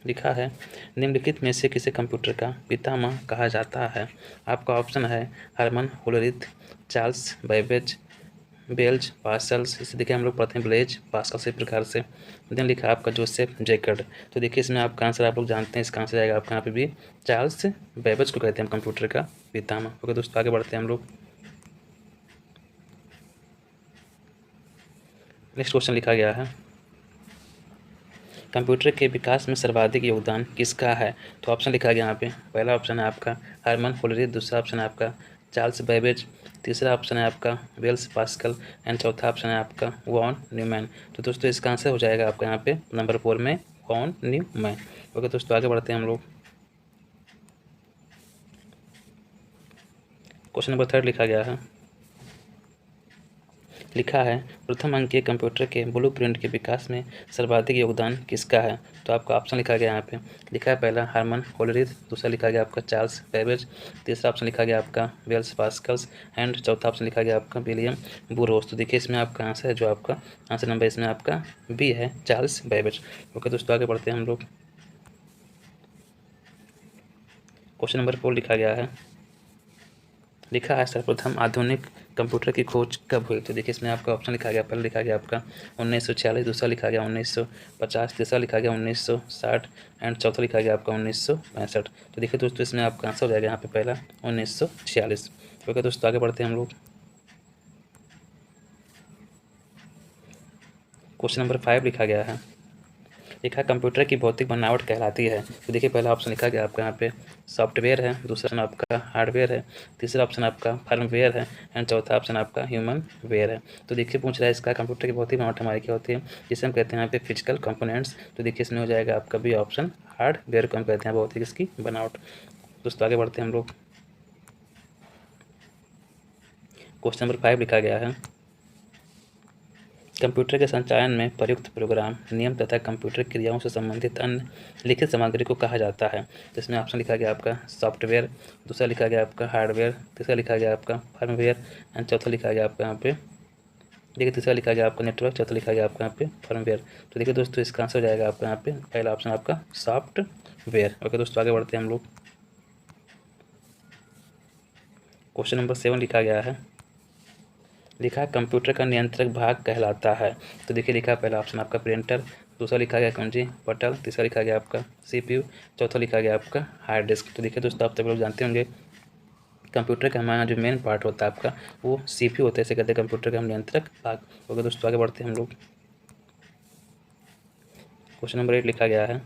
लिखा है निम्नलिखित में से किसे कंप्यूटर का पितामह कहा जाता है। आपका ऑप्शन है हरमन होलरिथ, चार्ल्स बैबेज, बेल्ज पासल्स। इसे देखिए हम लोग पढ़ते हैं ब्लेज पास्कल से प्रकार से। देन लिखा है आपका जोसेफ जैकर्ड। तो देखिए इसमें आपका आंसर आप लोग जानते हैं, इसका आंसर जाएगा आपका यहाँ पे भी चार्ल्स बैबेज को कहते हैं हम कंप्यूटर का पितामह। ओके दोस्तों आगे बढ़ते हैं हम लोग। नेक्स्ट क्वेश्चन लिखा गया है कंप्यूटर के विकास में सर्वाधिक योगदान किसका है। तो ऑप्शन लिखा गया यहाँ पे, पहला ऑप्शन है आपका हरमन होलरिथ, दूसरा ऑप्शन है आपका चार्ल्स बैबेज, तीसरा ऑप्शन है आपका बेल्स पास्कल एंड चौथा ऑप्शन है आपका वॉन न्यूमैन। तो दोस्तों इसका आंसर हो जाएगा आपका यहाँ पे नंबर 4 में वॉन न्यूमैन। ओके दोस्तों आगे बढ़ते हैं हम लोग। क्वेश्चन नंबर 3 लिखा गया है, लिखा है प्रथम अंक के कंप्यूटर के ब्लूप्रिंट के विकास में सर्वाधिक योगदान किसका है। तो आपका ऑप्शन लिखा गया यहाँ पे, लिखा है पहला हरमन होलरिथ, दूसरा लिखा गया आपका चार्ल्स बैबेज, तीसरा ऑप्शन लिखा गया आपका बेल्स पास्कल्स एंड चौथा ऑप्शन लिखा गया आपका विलियम बुरोस। तो देखिए इसमें आपका आंसर है, जो आपका आंसर नंबर इसमें आपका बी है, चार्ल्स बैबेज। ओके दोस्तों आगे बढ़ते हैं हम लोग। क्वेश्चन नंबर 4 लिखा गया है, लिखा है सर्वप्रथम आधुनिक कंप्यूटर की खोज कब हुई। तो देखिए इसमें आपका ऑप्शन लिखा गया, पहले लिखा गया आपका 1946, दूसरा लिखा गया 1950, तीसरा लिखा गया 1960 एंड चौथा लिखा गया आपका 1965। तो देखिए दोस्तों इसमें आपका आंसर हो जाएगा यहाँ पे पहला 1946। ओके दोस्तों आगे बढ़ते हैं हम लोग। क्वेश्चन नंबर 5 लिखा गया है, लिखा कंप्यूटर की भौतिक बनावट कहलाती है। तो देखिए पहला ऑप्शन लिखा गया आपका यहाँ पे सॉफ्टवेयर है, दूसरा ऑप्शन आपका हार्डवेयर है, तीसरा ऑप्शन आपका फर्मवेयर है एंड चौथा ऑप्शन आपका ह्यूमन वेयर है। तो देखिए पूछ रहा है इसका कंप्यूटर की भौतिक बनावट हमारी क्या होती है, जिसे हम कहते हैं यहाँ पे फिजिकल कंपोनेंट्स। तो देखिए इसमें हो जाएगा आपका भी ऑप्शन हार्डवेयर को हम कहते हैं भौतिक इसकी बनावट। दोस्तों आगे बढ़ते हैं हम लोग। क्वेश्चन नंबर 5 लिखा गया है, कंप्यूटर के संचालन में प्रयुक्त प्रोग्राम, नियम तथा कंप्यूटर क्रियाओं से संबंधित अन्य लिखित सामग्री को कहा जाता है। तो इसमें ऑप्शन लिखा गया आपका सॉफ्टवेयर, दूसरा लिखा गया आपका हार्डवेयर, तीसरा लिखा गया आपका फर्मवेयर एंड चौथा लिखा गया आपका यहाँ पे देखिए तीसरा लिखा गया आपका नेटवर्क, चौथा लिखा गया आपका यहाँ पे फर्मवेयर। तो देखिए दोस्तों इसका आंसर हो जाएगा आपका यहाँ पे पहला ऑप्शन आपका सॉफ्टवेयर। ओके दोस्तों आगे बढ़ते हैं हम लोग। क्वेश्चन नंबर 7 लिखा गया है, लिखा है कंप्यूटर का नियंत्रक भाग कहलाता है। तो देखिए लिखा है पहला ऑप्शन आपका प्रिंटर, दूसरा लिखा गया कुंजी पटल, तीसरा लिखा गया आपका सीपीयू, चौथा लिखा गया आपका हार्ड डिस्क। तो देखिए दोस्तों आप सभी लोग जानते होंगे कंप्यूटर का हमारा जो मेन पार्ट होता है आपका वो सीपीयू होता है, इसे कहते हैं कंप्यूटर का हम नियंत्रक भाग। ओके दोस्तों आगे बढ़ते हैं हम लोग। क्वेश्चन नंबर 8 लिखा गया है,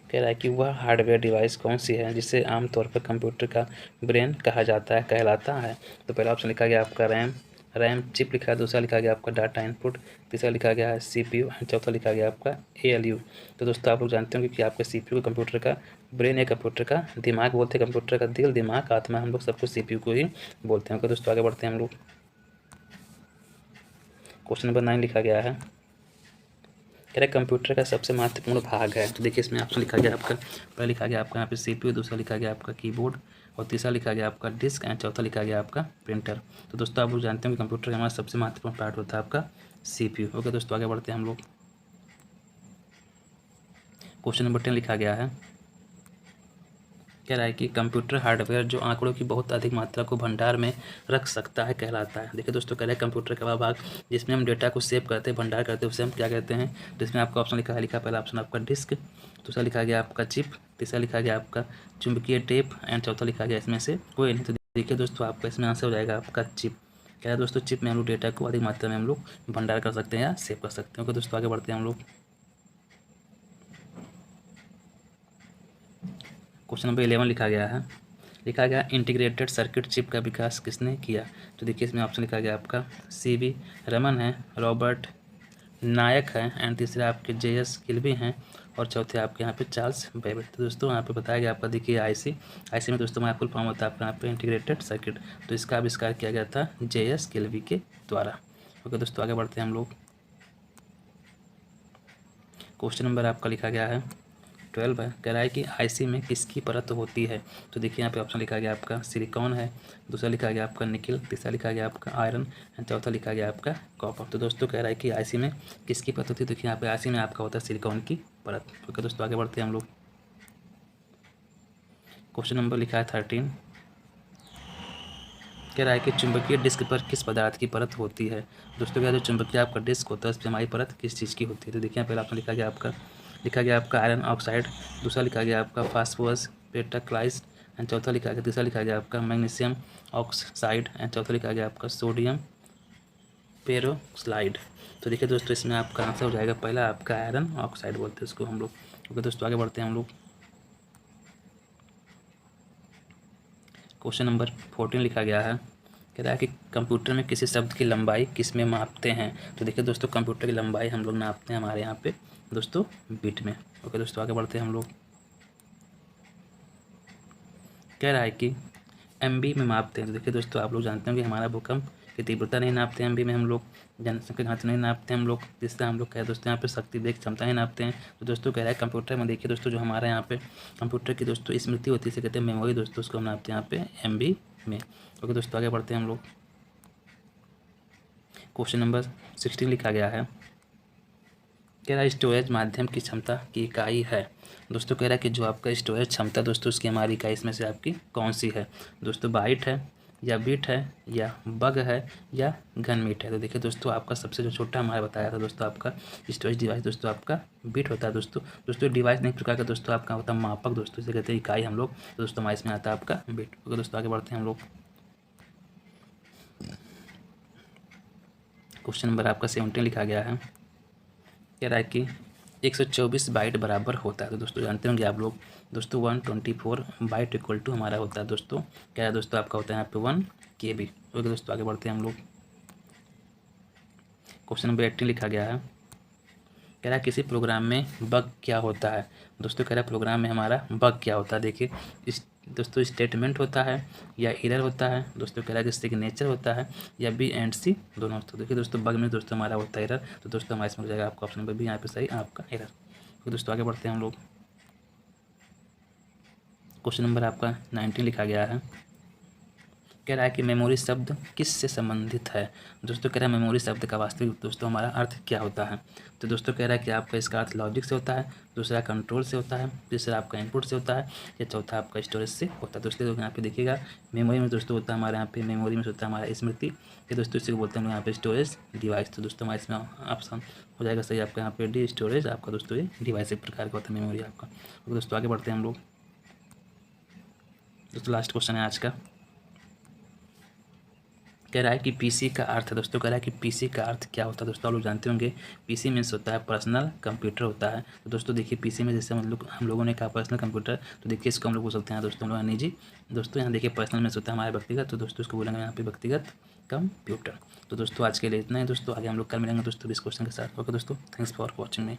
कह रहा है कि वह हार्डवेयर डिवाइस कौन सी है जिसे आमतौर पर कंप्यूटर का ब्रेन कहा जाता है कहलाता है। तो पहला ऑप्शन लिखा गया आपका रैम चिप लिखा है, दूसरा लिखा गया आपका डाटा इनपुट, तीसरा लिखा गया है सीपीयू एंड चौथा लिखा गया आपका एएलयू। तो दोस्तों आप लोग जानते होंगे कि आपका सीपीयू को कंप्यूटर का ब्रेन या कंप्यूटर का दिमाग बोलते हैं, कंप्यूटर का दिल दिमाग आत्मा हम लोग सबको सीपीयू को ही बोलते हैं। ओके दोस्तों आगे बढ़ते हैं हम लोग। क्वेश्चन नंबर 9 लिखा गया है, कह रहा है कंप्यूटर का सबसे महत्वपूर्ण भाग है। तो देखिए इसमें ऑप्शन लिखा गया आपका, पहला लिखा गया आपका यहाँ पे सीपीयू, दूसरा लिखा गया आपका कीबोर्ड और तीसरा लिखा गया आपका डिस्क एंड चौथा लिखा गया आपका प्रिंटर। तो दोस्तों आप लोग जानते हैं कि कंप्यूटर का हमारा सबसे महत्वपूर्ण पार्ट होता है आपका सीपीयू। ओके दोस्तों आगे बढ़ते हैं हम लोग। क्वेश्चन नंबर 10 लिखा गया है, कह रहा है कि कंप्यूटर हार्डवेयर जो आंकड़ों की बहुत अधिक मात्रा को भंडार में रख सकता है कहलाता है। देखिए दोस्तों कह रहा है कंप्यूटर का वह भाग जिसमें हम डेटा को सेव करते हैं, भंडार करते हैं, उसे हम क्या कहते हैं। तो इसमें आपका ऑप्शन लिखा है, लिखा पहला ऑप्शन आपका डिस्क, दूसरा लिखा गया आपका चिप, तीसरा लिखा गया आपका चुंबकीय टेप एंड चौथा लिखा गया इसमें से कोई नहीं। तो देखिए दोस्तों आपका इसमें आंसर हो जाएगा आपका चिप। क्या है दोस्तों, चिप में हम लोग डेटा को अधिक मात्रा में हम लोग भंडार कर सकते हैं या सेव कर सकते हैं। ओके दोस्तों आगे बढ़ते हैं हम लोग। क्वेश्चन नंबर 11 लिखा गया है, लिखा गया इंटीग्रेटेड सर्किट चिप का विकास किसने किया। तो देखिए इसमें ऑप्शन लिखा गया आपका सीवी रमन है, रॉबर्ट नायक है एंड तीसरे आपके जेएस किल्बी हैं और चौथे आपके यहाँ पे चार्ल्स बेबेज। तो दोस्तों यहाँ पे बताया गया आपका देखिए आईसी में दोस्तों हमारा फुल फॉर्म होता है आपका यहाँ पे इंटीग्रेटेड सर्किट। तो इसका आविष्कार किया गया था जेएस किल्बी के द्वारा। ओके दोस्तों आगे बढ़ते हैं हम लोग। क्वेश्चन नंबर आपका लिखा गया है 12 है। कह रहा है कि आईसी में किसकी परत होती है। तो देखिए यहाँ पे ऑप्शन लिखा गया आपका सिलिकॉन है, दूसरा लिखा गया आपका निकिल, तीसरा लिखा गया आपका आयरन एंड चौथा लिखा गया आपका कॉपर। तो दोस्तों कह रहा है कि आईसी में किसकी परत होती है। देखिए यहाँ पे आईसी में आपका होता है सिलिकॉन की परत। ओके दोस्तों आगे बढ़ते हैं हम लोग। क्वेश्चन नंबर लिखा है 13। कह रहा है कि चुंबकीय डिस्क पर किस पदार्थ की परत होती है। दोस्तों क्या जो चुंबकीय आपका डिस्क होता है उस पर हमारी परत किस चीज़ की होती है। तो देखिए यहाँ पहला ऑप्शन लिखा गया आपका आयरन ऑक्साइड, दूसरा लिखा गया आपका फास्फोरस पेटाक्लाइड एंड चौथा लिखा गया तीसरा लिखा गया आपका मैग्नीशियम ऑक्साइड एंड चौथा लिखा गया आपका सोडियम पेरोक्साइड। तो देखिए दोस्तों इसमें आपका आंसर हो जाएगा पहला आपका आयरन ऑक्साइड बोलते हैं इसको हम लोग। ओके दोस्तों आगे बढ़ते हैं हम लोग। क्वेश्चन नंबर 14 लिखा गया है। कह रहा है कि कंप्यूटर में किसी शब्द की लंबाई किस में मापते हैं। तो देखिए दोस्तों कंप्यूटर की लंबाई हम लोग नापते हैं हमारे यहाँ पे दोस्तों बिट में। ओके दोस्तों आगे बढ़ते हैं हम लोग। कह रहा है कि एमबी में मापते हैं। तो देखिए दोस्तों आप लोग जानते हैं कि हमारा भूकंप की तीव्रता नहीं नापते हैं एमबी में हम लोग, जनसंख्या घनत्व नहीं नापते हैं हम लोग, जिससे हम लोग क्या है दोस्तों यहाँ पे शक्ति देख क्षमता नहीं नापते हैं। तो दोस्तों कह रहा है कंप्यूटर में देखिए दोस्तों जो हमारे यहाँ पे कंप्यूटर की दोस्तों स्मृति होती है इसे कहते हैं मेमोरी दोस्तों, उसको हम नापते हैं यहाँ पे एमबी में। ओके दोस्तों आगे बढ़ते हैं हम लोग। क्वेश्चन नंबर 16 लिखा गया है। कह रहा है स्टोरेज माध्यम की क्षमता की इकाई है। दोस्तों कह रहा है कि जो आपका स्टोरेज क्षमता दोस्तों उसकी हमारी इकाई इसमें से आपकी कौन सी है। दोस्तों बाइट है या बिट है या बग है या घन मीटर है। तो देखिए दोस्तों आपका सबसे जो छोटा हमारा बताया था दोस्तों आपका स्टोरेज डिवाइस दोस्तों आपका बिट होता है दोस्तों डिवाइस नहीं प्रकार का दोस्तों आपका होता है मापक दोस्तों, इसे कहते हैं इकाई हम लोग। तो दोस्तों हमारे इसमें आता है आपका बिट। ओके दोस्तों आगे बढ़ते हैं हम लोग। क्वेश्चन नंबर आपका 17 लिखा गया है। कह रहा है कि 124 बाइट बराबर होता है। तो दोस्तों जानते होंगे आप लोग दोस्तों 124 बाइट इक्वल टू हमारा होता है दोस्तों क्या है दोस्तों आपका होता है यहाँ पे 1 KB। ओके दोस्तों आगे बढ़ते हैं हम लोग। क्वेश्चन नंबर 18 लिखा गया है। कह रहा है किसी प्रोग्राम में बग क्या होता है। दोस्तों कह रहा है प्रोग्राम में हमारा बग क्या होता है। देखिए इस दोस्तों स्टेटमेंट होता है या एरर होता है। दोस्तों कह रहा है कि सिग्नेचर होता है या बी एंड सी दोनों। तो देखिए दोस्तों बग में दोस्तों हमारा होता है एरर। तो दोस्तों हमारे इसमें हो जाएगा आपका ऑप्शन नंबर बी यहाँ पे सही आपका एरर। तो दोस्तों आगे बढ़ते हैं हम लोग। क्वेश्चन नंबर आपका 19 लिखा गया है। कह रहा है कि मेमोरी शब्द किस से संबंधित है। दोस्तों कह रहा है मेमोरी शब्द का वास्तविक दोस्तों हमारा अर्थ क्या होता है। तो दोस्तों कह रहा है कि आपका इसका अर्थ लॉजिक से होता है, दूसरा कंट्रोल से होता है, तीसरा आपका इनपुट से होता है या चौथा आपका स्टोरेज से होता है। दोस्तों यहाँ पे देखिएगा मेमोरी में दोस्तों होता है हमारे यहाँ पे मेमोरी में होता है हमारा स्मृति, ये दोस्तों इसी को बोलते हैं हम यहाँ पे स्टोरेज डिवाइस। तो दोस्तों हमारे इसमें ऑप्शन हो जाएगा सही आपका यहाँ पे डी स्टोरेज आपका दोस्तों ये डिवाइस एक प्रकार का होता है मेमोरी आपका। तो दोस्तों आगे बढ़ते हैं हम लोग। दोस्तों लास्ट क्वेश्चन है आज का। कह रहा है कि पीसी का अर्थ है। दोस्तों कह रहा है कि पीसी का अर्थ क्या होता है। दोस्तों आप लोग जानते होंगे पीसी मीन्स होता है पर्सनल कंप्यूटर होता है। तो दोस्तों देखिए पीसी में जैसे हम लोगों ने कहा पर्सनल कंप्यूटर, तो देखिए इसको हम लोग बोल सकते हैं दोस्तों हम लोग निजी। दोस्तों यहाँ देखिए पर्सनल मीन्स होता है हमारा व्यक्तिगत, तो दोस्तों इसको बोलेंगे यहाँ पे व्यक्तिगत कंप्यूटर। तो दोस्तों आज के लिए इतना ही दोस्तों, आगे हम लोग कल मिलेंगे दोस्तों इस क्वेश्चन के साथ। ओके दोस्तों, थैंक्स फॉर वॉचिंग मी।